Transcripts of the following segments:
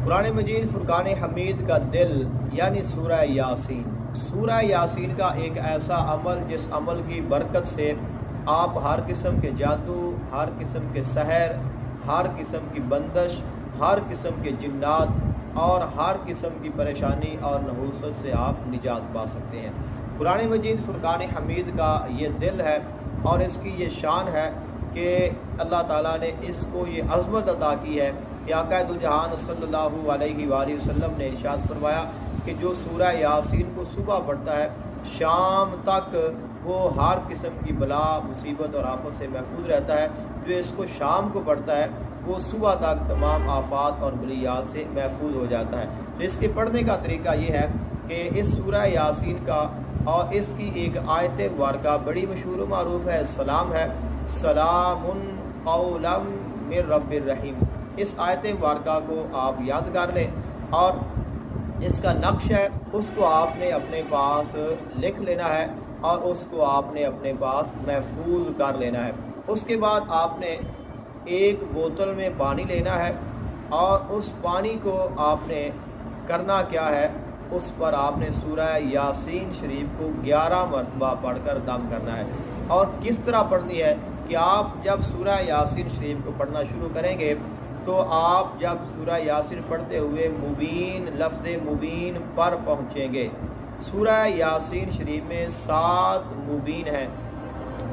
قرآن مجید فرقان حمید کا دل یعنی سورہ یاسین۔ سورہ یاسین کا ایک ایسا عمل جس عمل کی برکت سے آپ ہر قسم کے جادو، ہر قسم کے سحر، ہر قسم کی بندش، ہر قسم کے جنات اور ہر قسم کی پریشانی اور نحوست سے آپ نجات پا سکتے ہیں۔ قرآن مجید فرقان حمید کا یہ دل ہے اور اس کی یہ شان ہے کہ اللہ تعالیٰ نے اس کو یہ عظمت عطا کی ہے کہ آقا دو جہان صلی اللہ علیہ وآلہ وسلم نے ارشاد فرمایا کہ جو سورہ یاسین کو صبح پڑھتا ہے شام تک وہ ہر قسم کی بلا، مصیبت اور آفت سے محفوظ رہتا ہے۔ جو اس کو شام کو پڑھتا ہے وہ صبح تک تمام آفات اور بلیات سے محفوظ ہو جاتا ہے۔ تو اس کے پڑھنے کا طریقہ یہ ہے کہ اس سورہ یاسین کا اور اس کی ایک آیت مبارکہ بڑی مشہور و معروف ہے، سلام ہے، سلام قولا من رب الرحیم۔ اس آیت مبارکہ کو آپ یاد کر لیں اور اس کا نقش ہے اس کو آپ نے اپنے پاس لکھ لینا ہے اور اس کو آپ نے اپنے پاس محفوظ کر لینا ہے۔ اس کے بعد آپ نے ایک بوتل میں پانی لینا ہے اور اس پانی کو آپ نے کرنا کیا ہے، اس پر آپ نے سورہ یاسین شریف کو 11 مرتبہ پڑھ کر دم کرنا ہے۔ اور کس طرح پڑھنی ہے کہ آپ جب سورہ یاسین شریف کو پڑھنا شروع کریں گے تو آپ جب سورہ یاسین پڑھتے ہوئے مبین لفظ مبین پر پہنچیں گے۔ سورہ یاسین شریف میں 7 مبین ہیں۔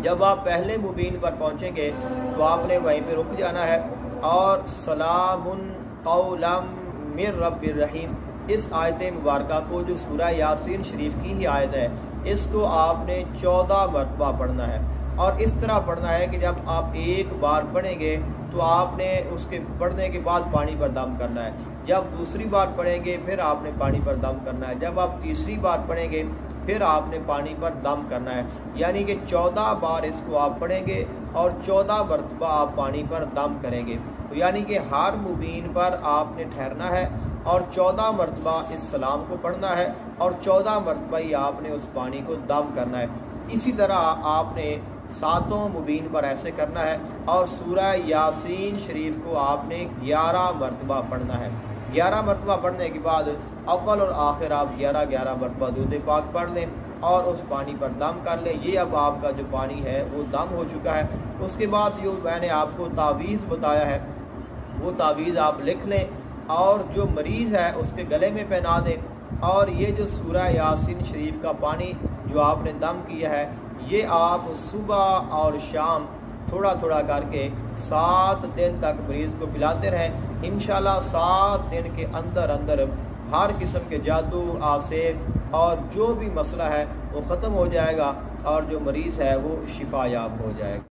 جب آپ پہلے مبین پر پہنچیں گے تو آپ نے وہیں پہ رک جانا ہے اور سلام قولا من رب الرحیم اس آیت مبارکہ کو جو سورہ یاسین شریف کی ہی آیت ہے اس کو آپ نے 14 مرتبہ پڑھنا ہے۔ اور اس طرح پڑھنا ہے کہ جب آپ ایک بار پڑھیں گے تو آپ نے اس کے پڑھنے کے بعد پانی پر دم کرنا ہے، جب دوسری بار پڑھیں گے پھر آپ نے پانی پر دم کرنا ہے، جب آپ تیسری بار پڑھیں گے پھر آپ نے پانی پر دم کرنا ہے، یعنی کہ 14 بار اس کو آپ پڑھیں گے اور 14 مرتبہ آپ پانی پر دم کریں گے۔ تو یعنی کہ ہر مبین پر آپ نے ٹھہرنا ہے اور 14 مرتبہ اس سلام کو پڑھنا ہے اور 14 مرتبہ ہی آپ نے اس پانی کو دم کرنا ہے۔ اسی طرح آپ نے 7 مبین پر ایسے کرنا ہے اور سورہ یاسین شریف کو آپ نے 11 مرتبہ پڑھنا ہے۔ 11 مرتبہ پڑھنے کے بعد اول اور آخر آپ 11 مرتبہ درود پاک پڑھ لیں اور اس پانی پر دم کر لیں۔ یہ اب آپ کا جو پانی ہے وہ دم ہو چکا ہے۔ اس کے بعد جو میں نے آپ کو تعویذ بتایا ہے وہ تعویذ آپ لکھ لیں اور جو مریض ہے اس کے گلے میں پہنا دیں، اور یہ جو سورہ یاسین شریف کا پانی جو آپ نے دم کیا ہے یہ آپ صبح اور شام تھوڑا تھوڑا کر کے 7 دن تک مریض کو پلاتے رہیں۔ انشاءاللہ 7 دن کے اندر ہر قسم کے جادو، آسیب اور جو بھی مسئلہ ہے وہ ختم ہو جائے گا اور جو مریض ہے وہ شفا یاب ہو جائے گا۔